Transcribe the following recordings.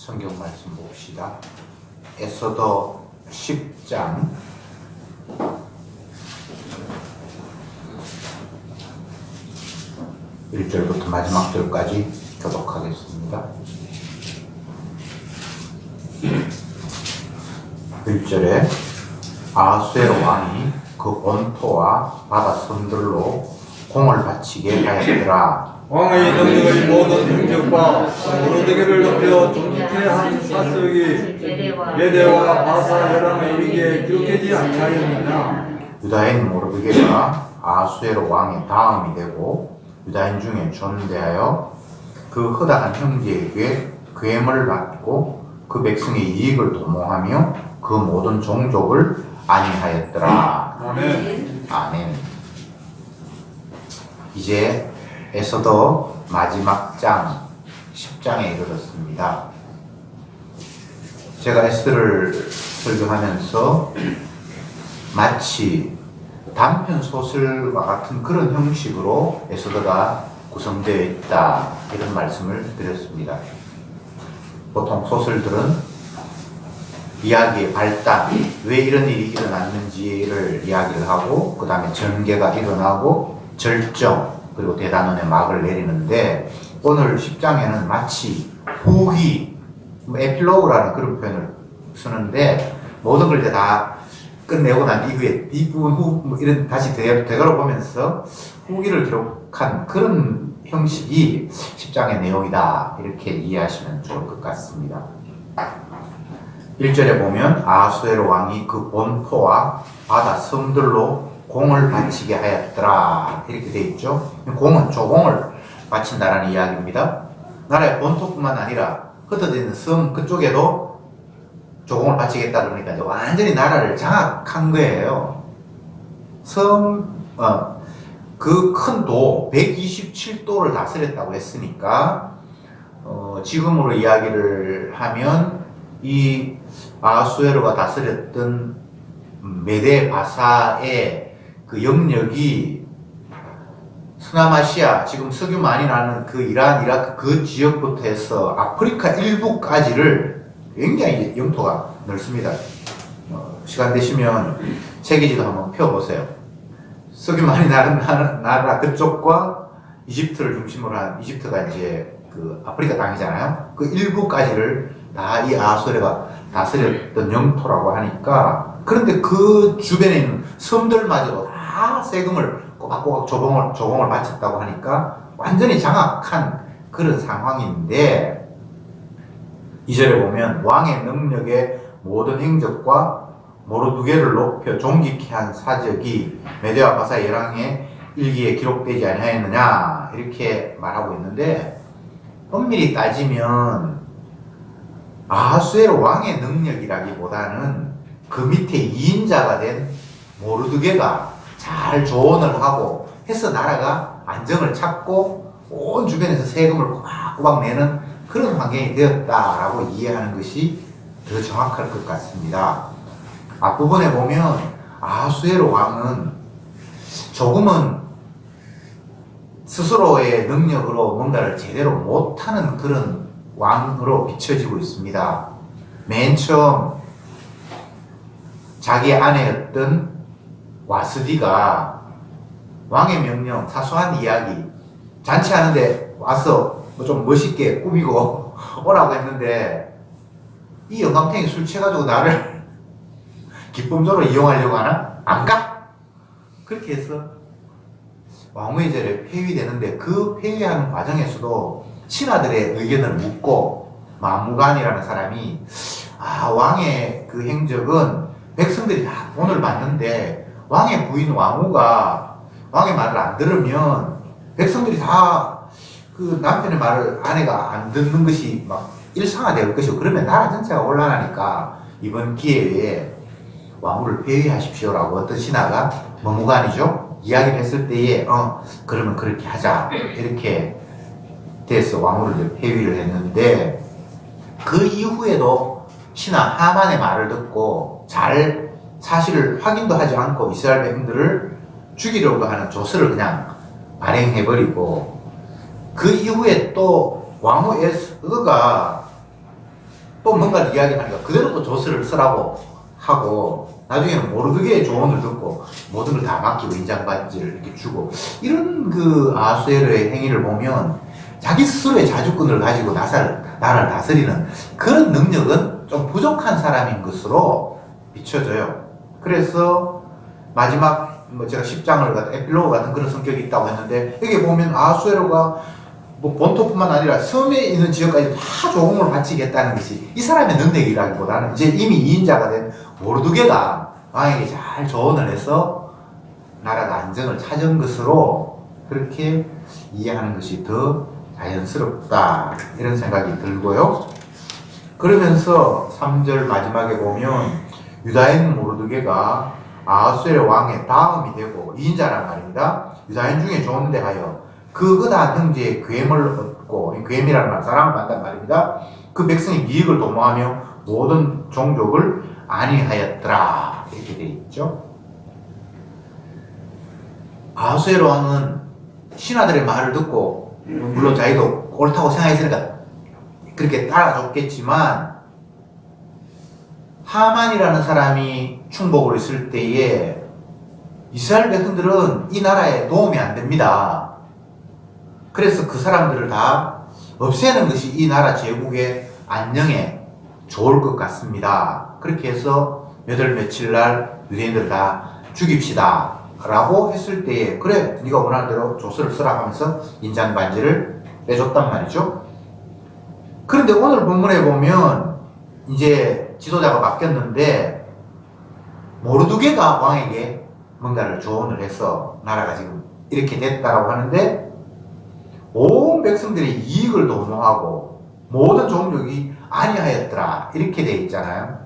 성경 말씀 봅시다. 에스더 10장 1절부터 마지막 절까지 교독하겠습니다. 1절에 아하수에로 왕이 그 본토와 바다 섬들로 공을 바치게 하였더라. 왕의 능력의 모든 행적과 모르드게를 높여 존귀케 한 사적이 메대와 바사 열왕에 이르기에 기록되지 아니하였느냐. 유다인 모르드게가 아하수에로 왕의 다음이 되고 유다인 중에 존대하여 그 허다한 형제에게 괴물 받고 그 백성의 이익을 도모하며 그 모든 종족을 안위하였더라. 아멘. 아멘. 이제 에스더 마지막 장 10장에 이르렀습니다. 제가 에스더를 설교하면서 마치 단편 소설과 같은 그런 형식으로 에스더가 구성되어 있다, 이런 말씀을 드렸습니다. 보통 소설들은 이야기의 발단, 왜 이런 일이 일어났는지를 이야기를 하고 그 다음에 전개가 일어나고 절정, 그리고 대단원의 막을 내리는데 오늘 10장에는 마치 후기, 에필로그라는 그런 표현을 쓰는데 모든 걸 이제 다 끝내고 난 이후에 뒷부분 후 이런 다시 되돌아보면서 후기를 기록한 그런 형식이 10장의 내용이다, 이렇게 이해하시면 좋을 것 같습니다. 1절에 보면 아하수에로 왕이 그 본토와 바다 섬들로 공을 바치게 하였더라, 이렇게 되어 있죠. 공은 조공을 바친다라는 이야기입니다. 나라의 본토뿐만 아니라 흩어져 있는 섬 그쪽에도 조공을 바치겠다 그러니까 이제 완전히 나라를 장악한 거예요. 그 큰 도 127도를 다스렸다고 했으니까 지금으로 이야기를 하면 이 아하수에로가 다스렸던 메데 바사의 그 영역이 서남아시아, 지금 석유 많이 나는 그 이란, 이라크 그 지역부터 해서 아프리카 일부까지를 굉장히 영토가 넓습니다. 시간 되시면 세계지도 한번 펴보세요. 석유 많이 나는 나라 그쪽과 이집트를 중심으로 한, 이집트가 이제 그 아프리카 땅이잖아요. 그 일부까지를 다 이 아하수에로가 다스렸던 영토라고 하니까, 그런데 그 주변에 있는 섬들마저도 다 세금을 꼬박꼬박 조공을 바쳤다고 하니까 완전히 장악한 그런 상황인데, 2절에 보면 왕의 능력의 모든 행적과 모르드게를 높여 존귀케 한 사적이 메대와 바사 열왕의 일기에 기록되지 아니하였느냐, 이렇게 말하고 있는데, 엄밀히 따지면 아하수에로 왕의 능력이라기보다는 그 밑에 2인자가 된 모르드게가 잘 조언을 하고 해서 나라가 안정을 찾고 온 주변에서 세금을 꼬박꼬박 내는 그런 환경이 되었다라고 이해하는 것이 더 정확할 것 같습니다. 앞부분에 보면 아하수에로 왕은 조금은 스스로의 능력으로 뭔가를 제대로 못하는 그런 왕으로 비춰지고 있습니다. 맨 처음 자기 아내였던 와스디가 왕의 명령, 사소한 이야기, 잔치하는데 와서 뭐 좀 멋있게 꾸미고 오라고 했는데, 이 영감탱이 술 취해가지고 나를 기쁨조로 이용하려고 하나? 안 가! 그렇게 해서 왕후의 절에 폐위되는데, 그 폐위하는 과정에서도 신하들의 의견을 묻고 마무간이라는 사람이, 왕의 그 행적은 백성들이 다 돈을 받는데 왕의 부인 왕후가 왕의 말을 안 들으면 백성들이 다 그 남편의 말을 아내가 안 듣는 것이 막 일상화될 것이고, 그러면 나라 전체가 혼란하니까 이번 기회에 왕후를 폐위하십시오라고 어떤 신하가, 마무간이죠, 이야기를 했을 때에 그러면 그렇게 하자, 이렇게 돼서 왕후를 폐위를 했는데, 그 이후에도 신하 하만의 말을 듣고 잘 사실을 확인도 하지 않고 이스라엘 백성들을 죽이려고 하는 조서를 그냥 발행해버리고, 그 이후에 또 왕후 에스더가 또 뭔가를 이야기하니까 그대로 또 조서를 쓰라고 하고 나중에는 모르드게의 조언을 듣고 모든 걸 다 맡기고 인장반지를 이렇게 주고 이런 그 아하수에로의 행위를 보면 자기 스스로의 자주권을 가지고 나라를 다스리는 그런 능력은 좀 부족한 사람인 것으로 비춰져요. 그래서 마지막 뭐 제가 10장을 에필로그 같은 그런 성격이 있다고 했는데 여기 보면 아하수에로가 뭐 본토뿐만 아니라 섬에 있는 지역까지 다 조공을 바치겠다는 것이 이 사람의 능력이라기보다는 이제 이미 2인자가 된 모르드게가 왕에게 잘 조언을 해서 나라가 안정을 찾은 것으로 그렇게 이해하는 것이 더 자연스럽다 이런 생각이 들고요. 그러면서 3절 마지막에 보면 유다인 모르드게가 아하수에로 왕의 다음이 되고 2인자란 말입니다. 유다인 중에 좋은 데 하여 그 의다한 형제의 괴물 얻고 괴미라는 말 사랑을 받단 말입니다. 그 백성의 미익을 도모하며 모든 종족을 안위하였더라 이렇게 되어 있죠. 아하수에로 왕은 신하들의 말을 듣고 물론 자기도 옳다고 생각했으니까 그렇게 따라줬겠지만 하만이라는 사람이 충복으로 있을 때에 이스라엘 백성들은 이 나라에 도움이 안 됩니다. 그래서 그 사람들을 다 없애는 것이 이 나라 제국의 안녕에 좋을 것 같습니다. 그렇게 해서 몇 월 며칠 날 유대인들 다 죽입시다 라고 했을 때에 그래 네가 원하는 대로 조서를 쓰라 하면서 인장 반지를 빼줬단 말이죠. 그런데 오늘 본문에 보면 이제 지도자가 바뀌었는데 모르드게가 왕에게 뭔가를 조언을 해서 나라가 지금 이렇게 됐다라고 하는데 온 백성들의 이익을 도모하고 모든 종족이 안위하였더라 이렇게 돼 있잖아요.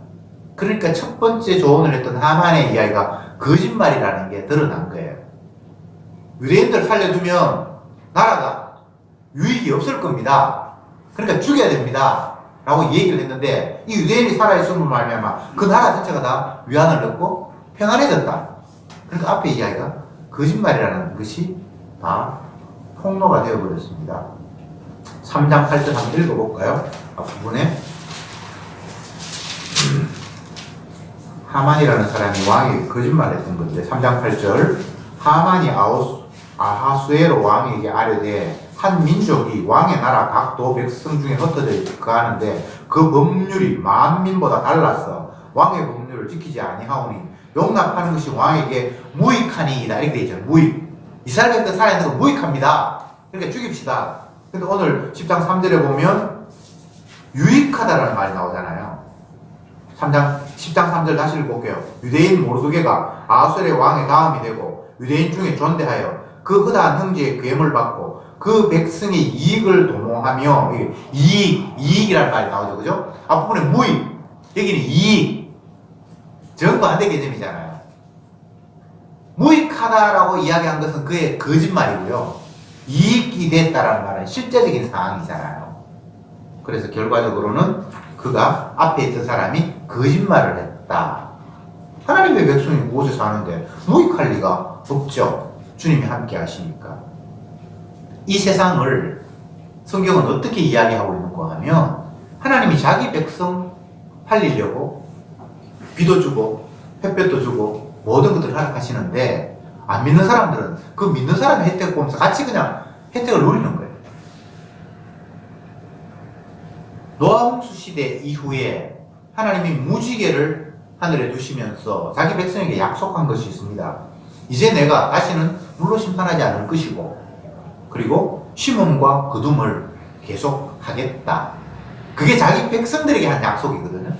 그러니까 첫 번째 조언을 했던 하만의 이야기가 거짓말이라는 게 드러난 거예요. 유대인들 살려두면 나라가 유익이 없을 겁니다. 그러니까 죽여야 됩니다 라고 얘기를 했는데 이 유대인이 살아있음으로 말미암아 그 나라 전체가 다 위안을 얻고 평안해졌다. 그러니까 앞에 이야기가 거짓말이라는 것이 다 폭로가 되어버렸습니다. 3장 8절 한번 읽어볼까요? 앞부분에 하만이라는 사람이 왕에게 거짓말했던 건데 3장 8절 하만이 아하수에로 왕에게 아뢰되 한 민족이 왕의 나라 각도 백성 중에 흩어져 거하는데 그 법률이 만민보다 달라서 왕의 법률을 지키지 아니하오니 용납하는 것이 왕에게 무익하니이다 이렇게 되어 있죠. 무익. 이스라엘 백성들 살아있는 건 무익합니다. 그러니까 죽입시다. 근데 오늘 10장 3절에 보면 유익하다라는 말이 나오잖아요. 10장 3절 다시 읽어볼게요. 유대인 모르드게가 아하수에로 왕의 다음이 되고 유대인 중에 존대하여 그 의다한 형제의 괴물 받고 그 백성의 이익을 도모하며 이익이라는 말이 나오죠. 그죠? 앞부분에 무익, 여기는 이익. 정반대 개념이잖아요. 무익하다라고 이야기한 것은 그의 거짓말이고요. 이익이 됐다라는 말은 실제적인 상황이잖아요. 그래서 결과적으로는 그가 앞에 있던 사람이 거짓말을 했다. 하나님의 백성이 그곳에 사는데 무익할 리가 없죠. 주님이 함께 하시니까. 이 세상을 성경은 어떻게 이야기하고 있는가 하면 하나님이 자기 백성 살리려고 비도 주고 햇볕도 주고 모든 것들을 허락하시는데 안 믿는 사람들은 그 믿는 사람의 혜택을 보면서 같이 그냥 혜택을 누리는 거예요. 노아 홍수 시대 이후에 하나님이 무지개를 하늘에 두시면서 자기 백성에게 약속한 것이 있습니다. 이제 내가 다시는 물로 심판하지 않을 것이고 그리고 심음과 거둠을 계속하겠다. 그게 자기 백성들에게 한 약속이거든요.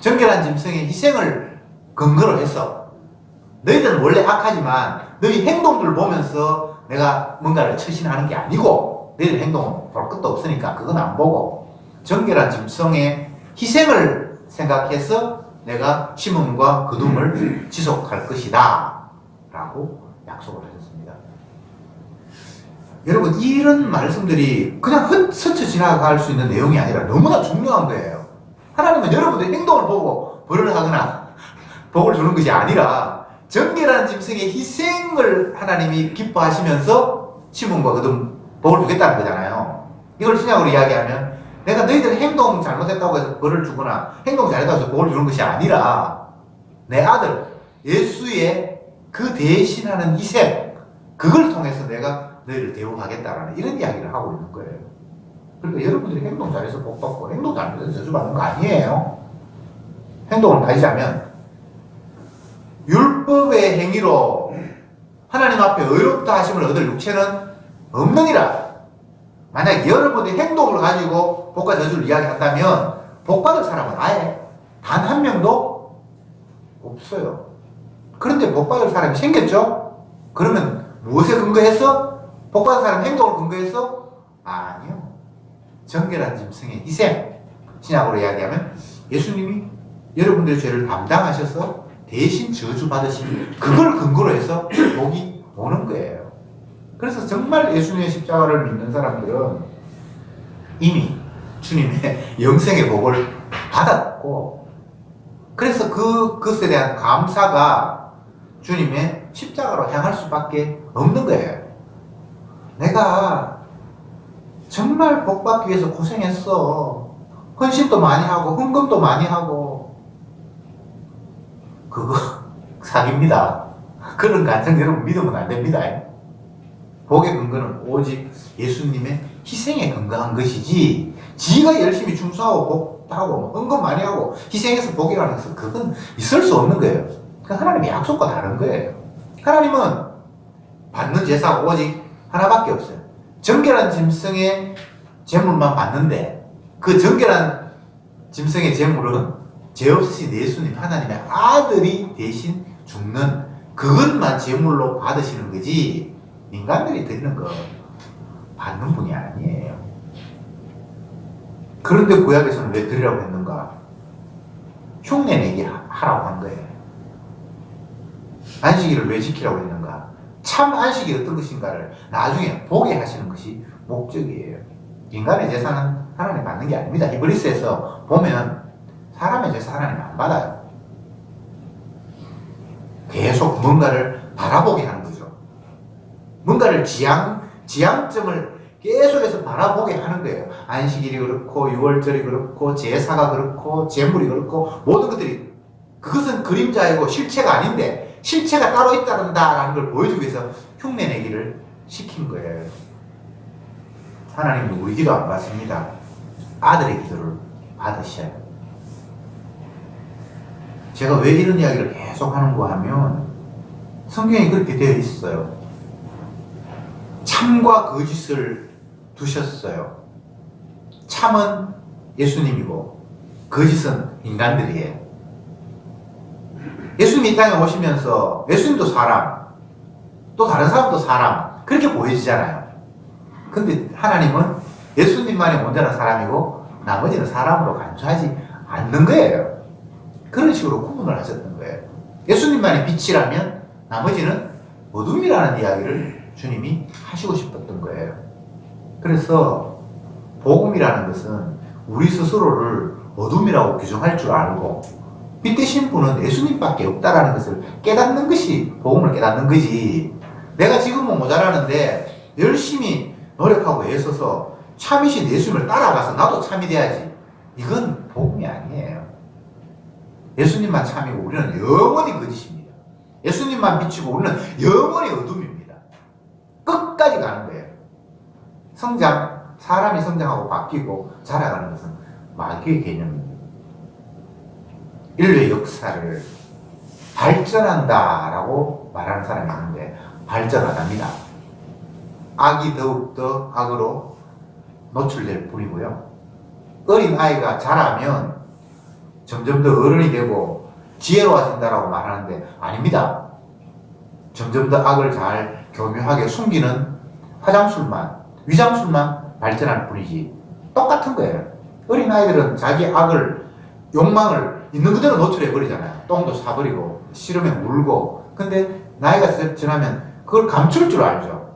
정결한 짐승의 희생을 근거로 해서 너희들은 원래 악하지만 너희 행동들을 보면서 내가 뭔가를 처신하는 게 아니고 너희들 행동은 볼 것도 없으니까 그건 안 보고 정결한 짐승의 희생을 생각해서 내가 심음과 거둠을 지속할 것이다 라고 약속을 하셨습니다. 여러분 이런 말씀들이 그냥 스쳐 지나갈 수 있는 내용이 아니라 너무나 중요한 거예요. 하나님은 여러분들의 행동을 보고 벌을 하거나 복을 주는 것이 아니라 정결한 짐승의 희생을 하나님이 기뻐하시면서 심음과 거둠 복을 주겠다는 거잖아요. 이걸 신약으로 이야기하면 내가 너희들 행동 잘못했다고 해서 벌을 주거나 행동 잘했다고 해서 복을 주는 것이 아니라 내 아들 예수의 그 대신하는 희생, 그걸 통해서 내가 너희를 대우하겠다라는 이런 이야기를 하고 있는 거예요. 그러니까 여러분들이 행동 잘해서 복 받고 행동 잘못해서 저주받는 거 아니에요. 행동을 가지자면 율법의 행위로 하나님 앞에 의롭다 하심을 얻을 육체는 없느니라. 만약 여러분들이 행동을 가지고 복과 저주를 이야기한다면 복받을 사람은 아예 단 한 명도 없어요. 그런데 복받을 사람이 생겼죠? 그러면 무엇에 근거해서? 복받은 사람 행동을 근거해서? 아니요. 정결한 짐승의 희생. 신약으로 이야기하면 예수님이 여러분들의 죄를 담당하셔서 대신 저주받으신 그걸 근거로 해서 복이 오는 거예요. 그래서 정말 예수님의 십자가를 믿는 사람들은 이미 주님의 영생의 복을 받았고, 그래서 그것에 대한 감사가 주님의 십자가로 향할 수밖에 없는 거예요. 내가 정말 복 받기 위해서 고생했어. 헌신도 많이 하고 헌금도 많이 하고. 그거 사기입니다. 그런 간증 여러분 믿으면 안 됩니다. 복의 근거는 오직 예수님의 희생에 근거한 것이지, 지가 열심히 충성하고 복하고 헌금 많이 하고 희생해서 복이라는 것은 그건 있을 수 없는 거예요. 그 하나님의 약속과 다른 거예요. 하나님은 받는 제사가 오직 하나밖에 없어요. 정결한 짐승의 제물만 받는데, 그 정결한 짐승의 제물은 죄 없으신 예수님 하나님의 아들이 대신 죽는 그것만 제물로 받으시는 거지, 인간들이 드리는 거 받는 분이 아니에요. 그런데 구약에서는 왜 드리라고 했는가? 흉내내기 하라고 한 거예요. 안식일을 왜 지키라고 했는가? 참 안식이 어떤 것인가를 나중에 보게 하시는 것이 목적이에요. 인간의 제사는 하나님 받는 게 아닙니다. 히브리스에서 보면 사람의 제사 하나님 안 받아요. 계속 뭔가를 바라보게 하는 거죠. 뭔가를 지향점을 계속해서 바라보게 하는 거예요. 안식일이 그렇고, 유월절이 그렇고, 제사가 그렇고, 제물이 그렇고, 모든 것들이, 그것은 그림자이고 실체가 아닌데, 실체가 따로 있다는 걸 보여주기 위해서 흉내내기를 시킨 거예요. 하나님은 우리 기도 안 받습니다. 아들의 기도를 받으셔요. 제가 왜 이런 이야기를 계속 하는가 하면, 성경에 그렇게 되어 있어요. 참과 거짓을 두셨어요. 참은 예수님이고 거짓은 인간들이에요. 예수님이 이 땅에 오시면서 예수님도 사람, 또 다른 사람도 사람, 그렇게 보여지잖아요. 근데 하나님은 예수님만이 온전한 사람이고 나머지는 사람으로 간주하지 않는 거예요. 그런 식으로 구분을 하셨던 거예요. 예수님만이 빛이라면 나머지는 어둠이라는 이야기를 주님이 하시고 싶었던 거예요. 그래서 복음이라는 것은 우리 스스로를 어둠이라고 규정할 줄 알고 빛 되신 분은 예수님밖에 없다라는 것을 깨닫는 것이 복음을 깨닫는 거지, 내가 지금은 모자라는데 열심히 노력하고 애써서 참이신 예수님을 따라가서 나도 참이 돼야지, 이건 복음이 아니에요. 예수님만 참이고 우리는 영원히 거짓입니다. 예수님만 빛이고 우리는 영원히 어둠입니다. 끝까지 가는 거예요. 사람이 성장하고 바뀌고 자라가는 것은 마귀의 개념입니다. 인류의 역사를 발전한다라고 말하는 사람이 있는데 발전 안 합니다. 악이 더욱더 악으로 노출될 뿐이고요. 어린 아이가 자라면 점점 더 어른이 되고 지혜로워진다라고 말하는데 아닙니다. 점점 더 악을 잘 교묘하게 숨기는 화장술만, 위장술만 발전할 뿐이지 똑같은 거예요. 어린 아이들은 자기 악을, 욕망을 있는 그대로 노출해 버리잖아요. 똥도 사버리고 싫으면 울고. 근데 나이가 지나면 그걸 감출 줄 알죠.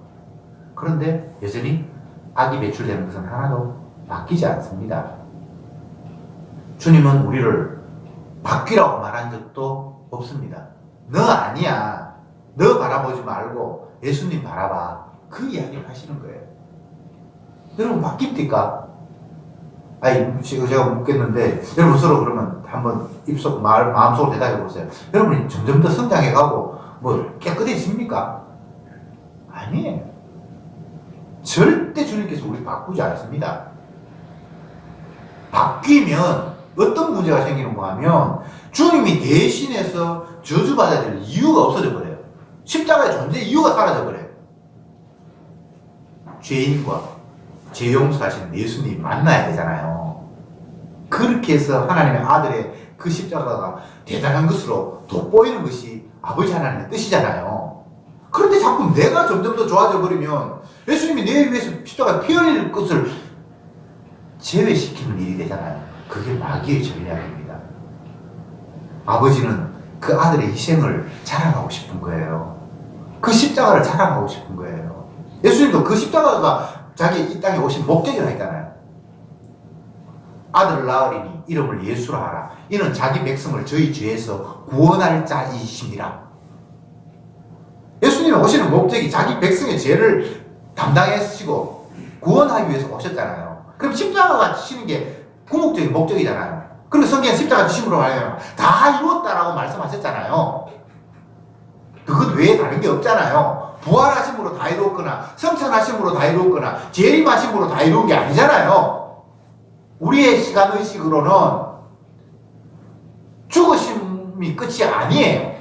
그런데 여전히 악이 배출되는 것은 하나도 바뀌지 않습니다. 주님은 우리를 바뀌라고 말한 적도 없습니다. 너 아니야, 너 바라보지 말고 예수님 바라봐, 그 이야기를 하시는 거예요. 여러분 바뀝니까? 아니, 제가 묻겠는데, 여러분 서로 그러면 한번 마음속으로 대답해 보세요. 여러분이 점점 더 성장해 가고, 뭐, 깨끗해집니까? 아니에요. 절대 주님께서 우리 바꾸지 않습니다. 바뀌면 어떤 문제가 생기는가 하면, 주님이 대신해서 저주받아야 될 이유가 없어져 버려요. 십자가의 존재 이유가 사라져 버려요. 죄인과 죄 용서하시는 예수님 만나야 되잖아요. 그렇게 해서 하나님의 아들의 그 십자가가 대단한 것으로 돋보이는 것이 아버지 하나님의 뜻이잖아요. 그런데 자꾸 내가 점점 더 좋아져 버리면 예수님이 내 위해서 십자가에 피 흘릴 것을 제외시키는 일이 되잖아요. 그게 마귀의 전략입니다. 아버지는 그 아들의 희생을 자랑하고 싶은 거예요. 그 십자가를 자랑하고 싶은 거예요. 예수님도 그 십자가가 자기 이 땅에 오신 목적이라 했잖아요. 아들을 낳으리니 이름을 예수라 하라. 이는 자기 백성을 저희 죄에서 구원할 자이십니다. 예수님이 오시는 목적이 자기 백성의 죄를 담당하시고 구원하기 위해서 오셨잖아요. 그럼 십자가가 지시는 게 궁극적인 목적이잖아요. 그리고 성경에 십자가 지심으로 말하면 다 이루었다라고 말씀하셨잖아요. 그것 외에 다른 게 없잖아요. 부활하심으로 다 이루었거나 성천하심으로 다 이루었거나 재림하심으로 다 이루은 게 아니잖아요. 우리의 시간의식으로는 죽으심이 끝이 아니에요.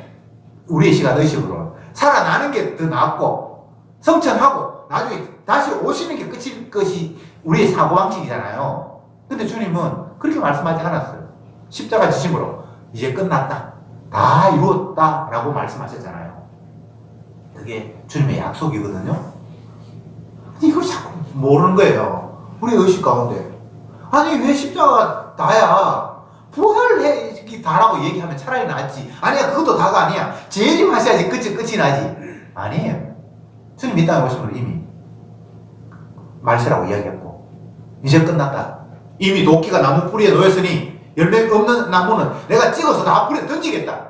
우리의 시간의식으로는 살아나는 게 더 낫고 성천하고 나중에 다시 오시는 게 끝일 것이 우리의 사고방식이잖아요. 근데 주님은 그렇게 말씀하지 않았어요. 십자가 지심으로 이제 끝났다, 다 이루었다 라고 말씀하셨잖아요. 그게 주님의 약속이거든요. 이걸 자꾸 모르는 거예요. 우리 의식 가운데. 아니 왜 십자가 다야? 부활해 다라고 얘기하면 차라리 낫지. 아니야, 그것도 다가 아니야. 재림하셔야지 끝이 나지. 아니에요. 주님 이 땅에 오시면 이미 말세라고 이야기했고 이제 끝났다. 이미 도끼가 나무 뿌리에 놓였으니 열매 없는 나무는 내가 찍어서 다 뿌리에 던지겠다.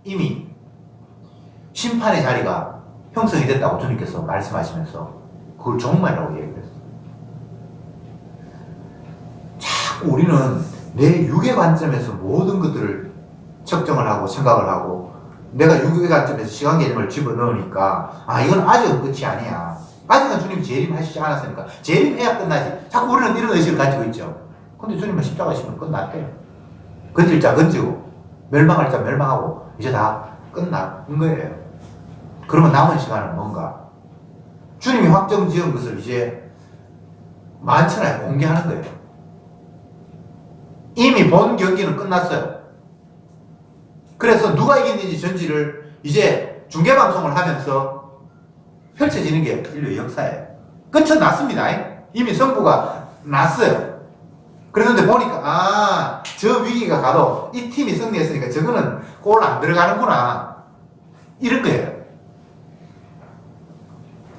이미 심판의 자리가 형성이 됐다고 주님께서 말씀하시면서 그걸 종말이라고 얘기했어요. 자꾸 우리는 내 육의 관점에서 모든 것들을 측정을 하고 생각을 하고 내가 육의 관점에서 시간 개념을 집어넣으니까 이건 아직은 끝이 아니야. 아직은 주님이 재림하시지 않았으니까 재림해야 끝나지. 자꾸 우리는 이런 의식을 가지고 있죠. 근데 주님은 십자가 지면 끝났대요. 건질 자 건지고 멸망할 자 멸망하고 이제 다 끝난 거예요. 그러면 남은 시간은 뭔가? 주님이 확정 지은 것을 이제 만천하에 공개하는 거예요. 이미 본 경기는 끝났어요. 그래서 누가 이겼는지 전지를 이제 중계방송을 하면서 펼쳐지는 게 인류의 역사예요. 끝은 났습니다. 이미 승부가 났어요. 그랬는데 보니까 저 위기가 가도 이 팀이 승리했으니까 저거는 골 안 들어가는구나. 이런 거예요.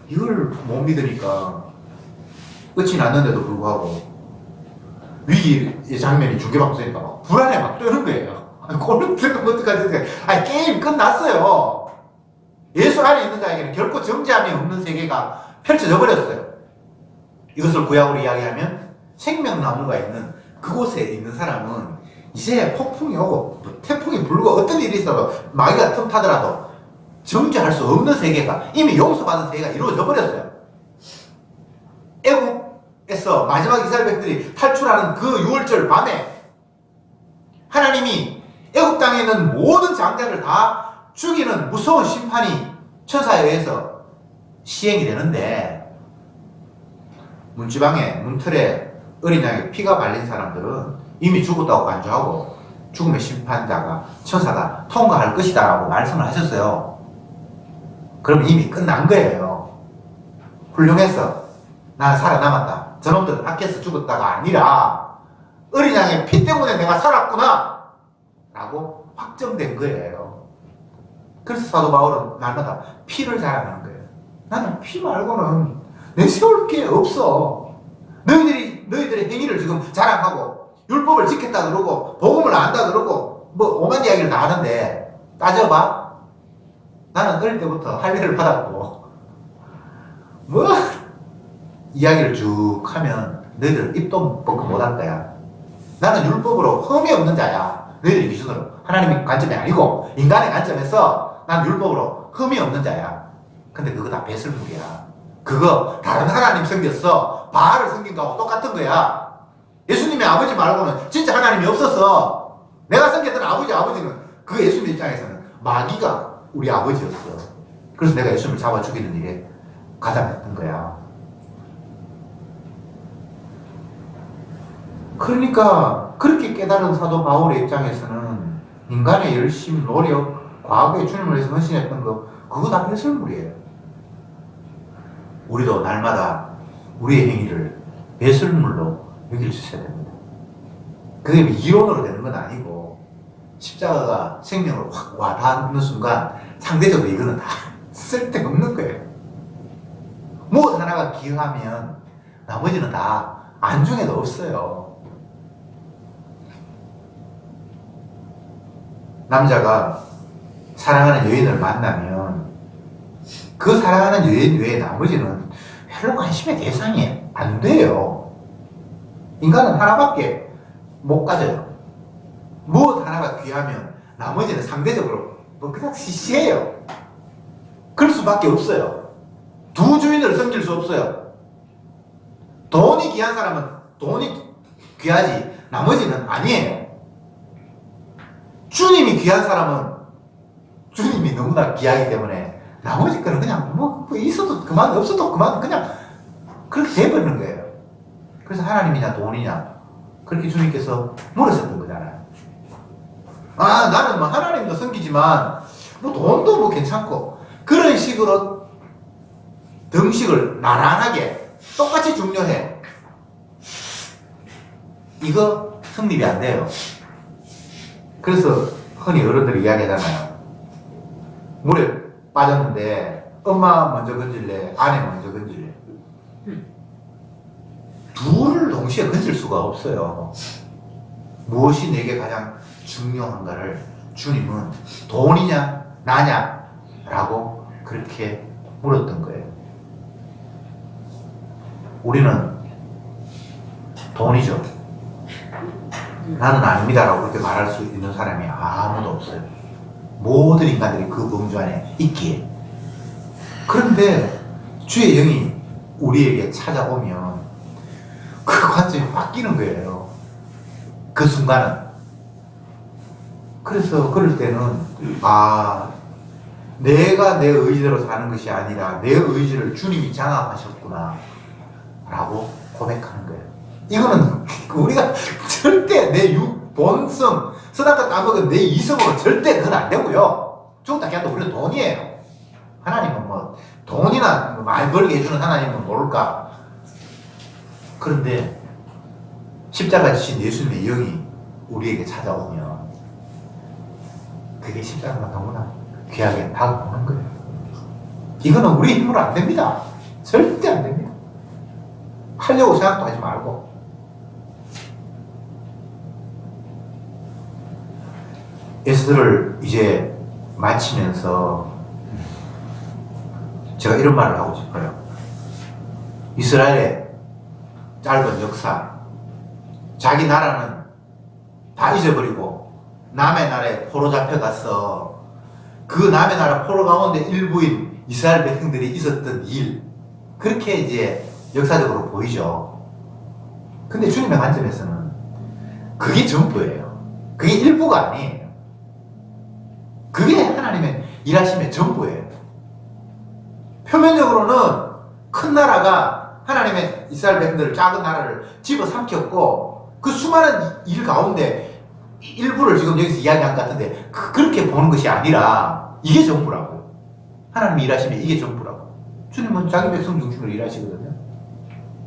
이걸 못 믿으니까 끝이 났는데도 불구하고 위기의 장면이 중계방송이니까 막 불안해 막 뜨는 거예요. 골을 들어가면 어떡하지? 게임 끝났어요. 예수 안에 있는 자에게는 결코 정죄함이 없는 세계가 펼쳐져 버렸어요. 이것을 구약으로 이야기하면 생명나무가 있는 그곳에 있는 사람은 이제 폭풍이 오고 태풍이 불고 어떤 일이 있어도 마귀가 틈타더라도 정죄할 수 없는 세계가 이미 용서받은 세계가 이루어져 버렸어요. 애국에서 마지막 이스라엘 백성들이 탈출하는 그 6월절 밤에 하나님이 애국 땅에 있는 모든 장자를 다 죽이는 무서운 심판이 천사에 의해서 시행이 되는데 문지방에 문틀에 어린 양에 피가 발린 사람들은 이미 죽었다고 간주하고 죽음의 심판자가 천사가 통과할 것이다 라고 말씀을 하셨어요. 그럼 이미 끝난 거예요. 훌륭해서 나는 살아남았다. 저놈들은 악해서 죽었다가 아니라 어린 양의 피 때문에 내가 살았구나 라고 확정된 거예요. 그래서 사도 바울은 날마다 피를 자랑하는 거예요. 나는 피 말고는 내세울 게 없어. 너희들의 행위를 지금 자랑하고 율법을 지켰다 그러고 복음을 안다 그러고 뭐 오만 이야기를 다 하는데 따져봐. 나는 어릴 때부터 할례를 받았고 뭐 이야기를 쭉 하면 너희들은 입도 뻥끗 못할 거야. 나는 율법으로 흠이 없는 자야. 너희들 기준으로. 하나님의 관점이 아니고 인간의 관점에서 난 율법으로 흠이 없는 자야. 근데 그거 다 배설물이야. 그거 다른 하나님 섬겼어. 바알을 섬긴 거하고 똑같은 거야. 예수님의 아버지 말고는 진짜 하나님이 없었어. 내가 섬겼던 아버지는 그 예수님 입장에서는 마귀가 우리 아버지였어. 그래서 내가 예수님을 잡아 죽이는 일에 가담했던 거야. 그러니까 그렇게 깨달은 사도 바울의 입장에서는 인간의 열심, 노력, 과거에 주님을 위해서 헌신했던 거 그거 다 배설물이에요. 우리도 날마다 우리의 행위를 배설물로 여길 수 있어야 됩니다. 그게 이론으로 되는 건 아니고 십자가가 생명을 확 와닿는 순간 상대적으로 이거는 다 쓸데없는 거예요. 뭐 하나가 기여하면 나머지는 다 안중에도 없어요. 남자가 사랑하는 여인을 만나면 그 사랑하는 여인 외에 나머지는 별로 관심의 대상이 안 돼요. 인간은 하나밖에 못 가져요. 무엇 하나가 귀하면 나머지는 상대적으로 뭐 그냥 시시해요. 그럴 수밖에 없어요. 두 주인을 섬길 수 없어요. 돈이 귀한 사람은 돈이 귀하지 나머지는 아니에요. 주님이 귀한 사람은 주님이 너무나 귀하기 때문에 나머지 거는 그냥 뭐 있어도 그만 없어도 그만 그냥 그렇게 돼버리는 거예요. 그래서 하나님이냐 돈이냐 그렇게 주님께서 물으셨던 거잖아요. 아 나는 뭐 하나님도 섬기지만 뭐 돈도 뭐 괜찮고 그런 식으로 등식을 나란하게 똑같이 중요해. 이거 성립이 안 돼요. 그래서 흔히 어른들이 이야기하잖아요. 물에 빠졌는데 엄마 먼저 건질래 아내 먼저 건질래. 둘을 동시에 건질 수가 없어요. 무엇이 내게 가장 중요한가를 주님은 돈이냐 나냐 라고 그렇게 물었던 거예요. 우리는 돈이죠. 나는 아닙니다 라고 그렇게 말할 수 있는 사람이 아무도 없어요. 모든 인간들이 그 범주 안에 있기에. 그런데 주의 영이 우리에게 찾아오면 그 관점이 바뀌는 거예요. 그 순간은. 그래서 그럴 때는 내가 내 의지대로 사는 것이 아니라 내 의지를 주님이 장악하셨구나 라고 고백하는 거예요. 이거는 우리가 절대 내 본성 선악과 따먹은 내 이성으로 절대 그건 안 되고요. 죽었다 깨도 물론 돈이에요. 하나님은 뭐 돈이나 말 벌게 해주는 하나님은 모를까. 그런데 십자가 지신 예수님의 영이 우리에게 찾아오면 그게 십자가가 너무나 귀하게 다가오는 거예요. 이거는 우리 힘으로 안 됩니다. 절대 안 됩니다. 하려고 생각도 하지 말고. 에스더를 이제 마치면서 제가 이런 말을 하고 싶어요. 이스라엘의 짧은 역사, 자기 나라는 다 잊어버리고 남의 나라에 포로 잡혀가서 그 남의 나라 포로 가운데 일부인 이스라엘 백성들이 있었던 일, 그렇게 이제 역사적으로 보이죠. 근데 주님의 관점에서는 그게 전부예요. 그게 일부가 아니에요. 그게 하나님의 일하심의 전부예요. 표면적으로는 큰 나라가 하나님의 이스라엘 백성들을 작은 나라를 집어삼켰고 그 수많은 일 가운데 일부를 지금 여기서 이야기한 것 같은데 그렇게 보는 것이 아니라 이게 전부라고. 하나님이 일하시면 이게 전부라고. 주님은 자기 백성 중심으로 일하시거든요.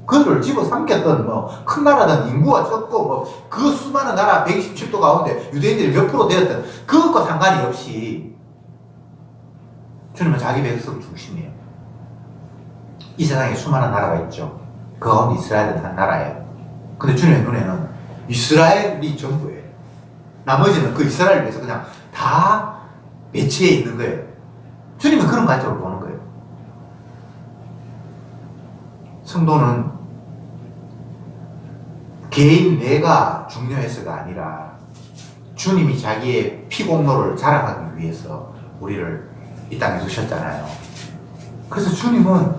그들을 집어삼켰던 큰 나라든 인구가 적고 그 수많은 나라 127도 가운데 유대인들이 몇 프로 되었던 그것과 상관이 없이 주님은 자기 백성 중심이에요. 이 세상에 수많은 나라가 있죠. 그 가운데 이스라엘은 한 나라예요. 근데 주님의 눈에는 이스라엘이 전부예요. 나머지는 그 이스라엘을 위해서 그냥 다 배치해 있는 거예요. 주님은 그런 관점으로 보는 거예요. 성도는 개인 내가 중요해서가 아니라 주님이 자기의 피공로를 자랑하기 위해서 우리를 이 땅에 두셨잖아요. 그래서 주님은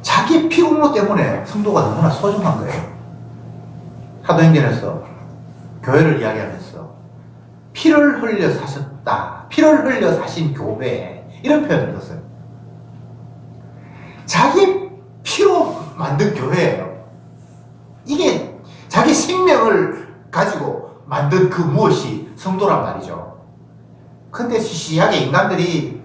자기 피공로 때문에 성도가 너무나 소중한 거예요. 사도행전에서 교회를 이야기하면서 피를 흘려 사셨다, 피를 흘려 사신 교회, 이런 표현을 썼어요. 자기 피로 만든 교회예요. 이게 자기 생명을 가지고 만든 그 무엇이 성도란 말이죠. 근데 시시하게 인간들이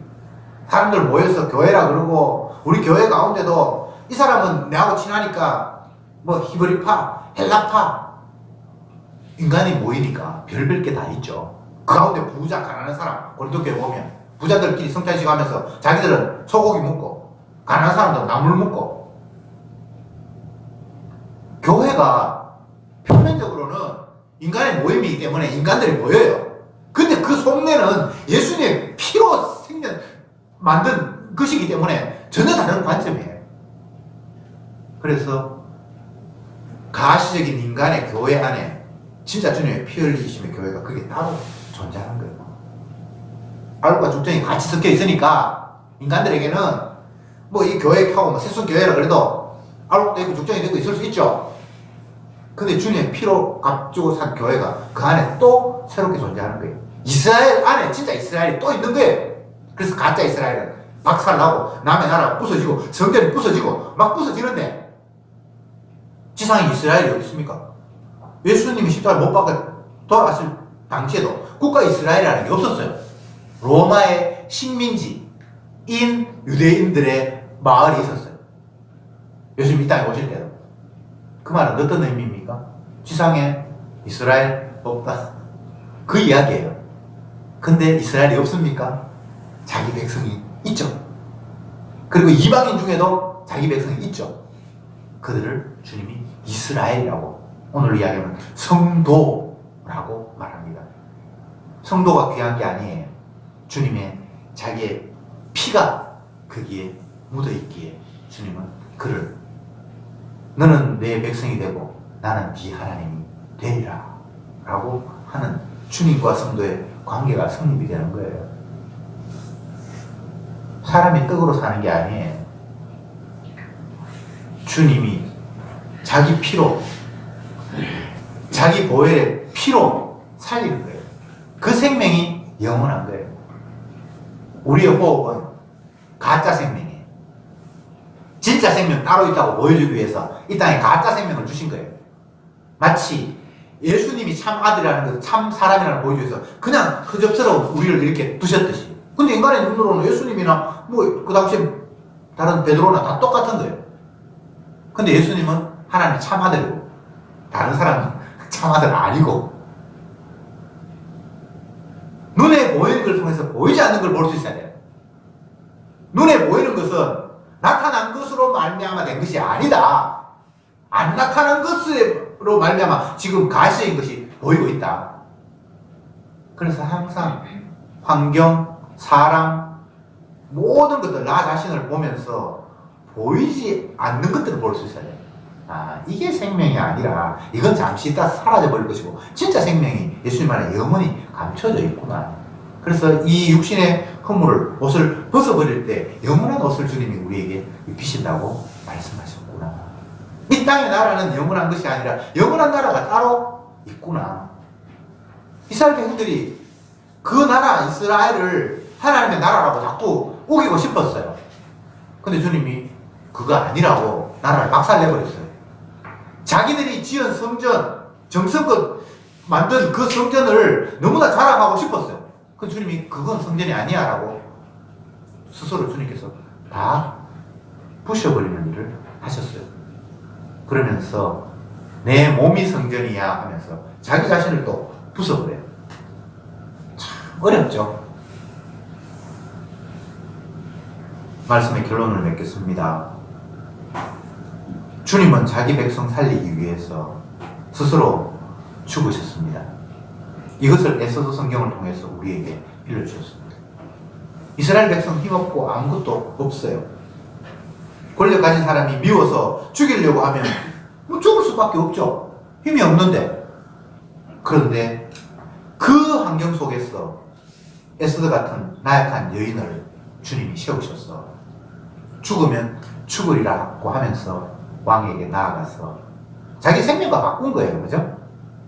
사람들 모여서 교회라 그러고, 우리 교회 가운데도 이 사람은 내하고 친하니까 뭐 히브리파, 헬라파, 인간이 모이니까 별별 게 다 있죠. 그 가운데 부자, 가난한 사람, 고린도교회 보면 부자들끼리 성찬식 하면서 자기들은 소고기 먹고 가난한 사람들은 나물 먹고. 교회가 표면적으로는 인간의 모임이기 때문에 인간들이 모여요. 근데 그 속내는 예수님의 피로 생년 만든 것이기 때문에 전혀 다른 관점이에요. 그래서 가시적인 인간의 교회 안에 진짜 주님의 피 흘리심의 교회가 그게 따로 존재하는 거예요. 알과 죽정이 같이 섞여 있으니까 인간들에게는 뭐 이 교회 켜고 뭐 세순교회라 그래도 알도 있고 죽정이 되고 있을 수 있죠. 근데 주님의 피로 값주고 산 교회가 그 안에 또 새롭게 존재하는 거예요. 이스라엘 안에 진짜 이스라엘이 또 있는 거예요. 그래서 가짜 이스라엘은 박살나고 남의 나라가 부서지고 성전이 부서지고 막 부서지는데 지상에 이스라엘이 어디 있습니까? 예수님이 십자가를 못 박아 돌아가실 당시에도 국가 이스라엘이라는 게 없었어요. 로마의 식민지인 유대인들의 마을이 있었어요. 예수님 이 땅에 오실 때도. 그 말은 어떤 의미입니까? 지상에 이스라엘 없다. 그 이야기예요. 근데 이스라엘이 없습니까? 자기 백성이 있죠. 그리고 이방인 중에도 자기 백성이 있죠. 그들을 주님이 이스라엘이라고, 오늘 이야기하면 성도라고 말합니다. 성도가 귀한 게 아니에요. 주님의 자기의 피가 거기에 묻어있기에 주님은 그를 너는 내 백성이 되고 나는 네 하나님이 되리라 라고 하는 주님과 성도의 관계가 성립이 되는 거예요. 사람이 떡으로 사는 게 아니에요. 주님이 자기 피로, 자기 보혈의 피로 살리는 거예요. 그 생명이 영원한 거예요. 우리의 호흡은 가짜 생명이에요. 진짜 생명 따로 있다고 보여주기 위해서 이 땅에 가짜 생명을 주신 거예요. 마치 예수님이 참 아들이라는 것을 참 사람이라는 걸 보여주기 위해서 그냥 허접스러운 우리를 이렇게 두셨듯이. 근데 인간의 눈으로는 예수님이나 뭐 그 당시에 다른 베드로나 다 똑같은 거예요. 근데 예수님은 하나님의 참 아들이고 다른 사람은 참 아들 아니고, 눈에 보이는 걸 통해서 보이지 않는 걸 볼 수 있어야 돼요. 눈에 보이는 것은 나타난 것으로 말미암아 된 것이 아니다. 안 나타난 것으로 말미암아 지금 가시인 것이 보이고 있다. 그래서 항상 환경, 사람, 모든 것들, 나 자신을 보면서 보이지 않는 것들을 볼 수 있어야 돼요. 아, 이게 생명이 아니라 이건 잠시 있다 사라져 버릴 것이고 진짜 생명이 예수님 안에 영원히 감춰져 있구나. 그래서 이 육신의 허물을, 옷을 벗어버릴 때 영원한 옷을 주님이 우리에게 입히신다고 말씀하셨구나. 이 땅의 나라는 영원한 것이 아니라 영원한 나라가 따로 있구나. 이스라엘 백성들이 그 나라 이스라엘을 하나님의 나라라고 자꾸 우기고 싶었어요. 근데 주님이 그거 아니라고 나라를 박살내버렸어요. 자기들이 지은 성전, 정성껏 만든 그 성전을 너무나 자랑하고 싶었어요. 그 주님이 그건 성전이 아니야 라고 스스로 주님께서 다 부셔버리는 일을 하셨어요. 그러면서 내 몸이 성전이야 하면서 자기 자신을 또 부숴버려요. 참 어렵죠. 말씀의 결론을 맺겠습니다. 주님은 자기 백성 살리기 위해서 스스로 죽으셨습니다. 이것을 에스더 성경을 통해서 우리에게 일러주셨습니다. 이스라엘 백성 힘없고 아무것도 없어요. 권력 가진 사람이 미워서 죽이려고 하면 뭐 죽을 수밖에 없죠. 힘이 없는데. 그런데 그 환경 속에서 에스더 같은 나약한 여인을 주님이 세우셨어. 죽으면 죽으리라고 하면서 왕에게 나아가서 자기 생명과 바꾼 거예요. 그죠?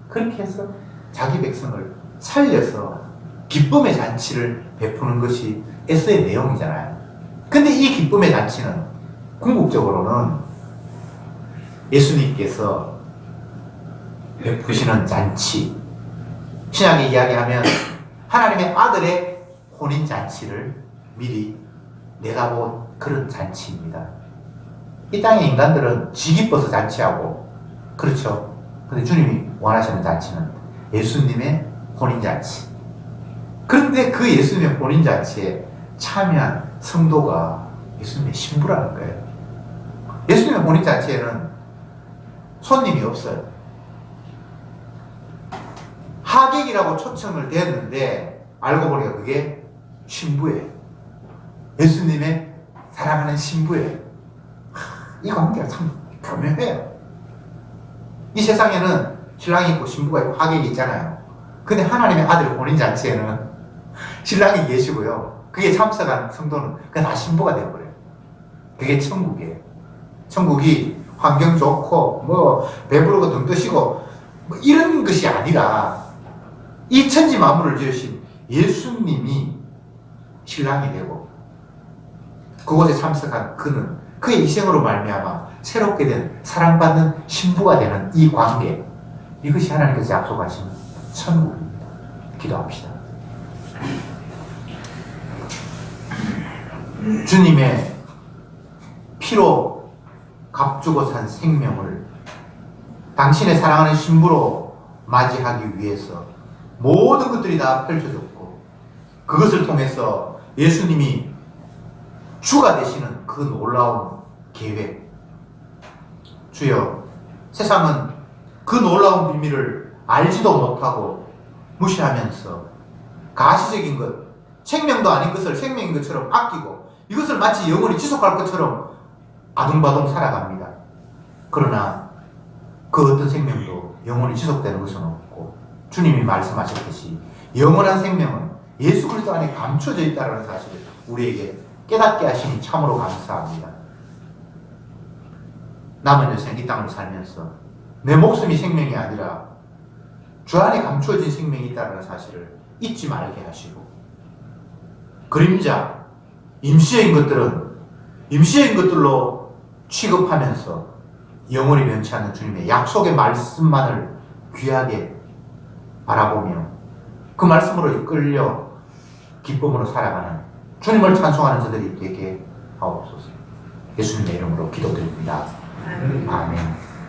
그렇게 해서 자기 백성을 살려서 기쁨의 잔치를 베푸는 것이 에스더의 내용이잖아요. 근데 이 기쁨의 잔치는 궁극적으로는 예수님께서 베푸시는 잔치, 신약에 이야기하면 하나님의 아들의 혼인 잔치를 미리 내다본 그런 잔치입니다. 이 땅의 인간들은 지 기뻐서 잔치하고, 그렇죠. 근데 주님이 원하시는 잔치는 예수님의 혼인 잔치. 그런데 그 예수님의 혼인 잔치에 참여한 성도가 예수님의 신부라는 거예요. 예수님의 혼인 잔치에는 손님이 없어요. 하객이라고 초청을 대했는데 알고 보니까 그게 신부예요. 예수님의 사랑하는 신부예요. 이 관계가 참 교묘해요. 이 세상에는 신랑이 있고 신부가 있고 하객이 있잖아요. 근데 하나님의 아들 혼인 잔치에는 신랑이 계시고요. 그게 참석한 성도는 그게 다 신부가 되어버려요. 그게 천국이에요. 천국이 환경 좋고 뭐 배부르고 등 뜨시고 뭐 이런 것이 아니라 이 천지 만물을 지으신 예수님이 신랑이 되고 그곳에 참석한 그는 그의 희생으로 말미암아 새롭게 된 사랑받는 신부가 되는 이 관계, 이것이 하나님께서 약속하신 천국입니다. 기도합시다. 주님의 피로 값주고 산 생명을 당신의 사랑하는 신부로 맞이하기 위해서 모든 것들이 다 펼쳐졌고, 그것을 통해서 예수님이 주가 되시는 그 놀라운 계획. 주여, 세상은 그 놀라운 비밀을 알지도 못하고 무시하면서 가시적인 것, 생명도 아닌 것을 생명인 것처럼 아끼고 이것을 마치 영원히 지속할 것처럼 아둥바둥 살아갑니다. 그러나 그 어떤 생명도 영원히 지속되는 것은 없고, 주님이 말씀하셨듯이 영원한 생명은 예수 그리스도 안에 감춰져 있다는 사실을 우리에게 깨닫게 하시니 참으로 감사합니다. 남은 여생 이 땅을 살면서 내 목숨이 생명이 아니라 주 안에 감추어진 생명이 있다는 사실을 잊지 말게 하시고, 그림자, 임시인 것들은 임시인 것들로 취급하면서 영원히 면치 않는 주님의 약속의 말씀만을 귀하게 바라보며 그 말씀으로 이끌려 기쁨으로 살아가는 주님을 찬송하는 저들이 되게 하옵소서. 예수님의 이름으로 기도드립니다. 아멘.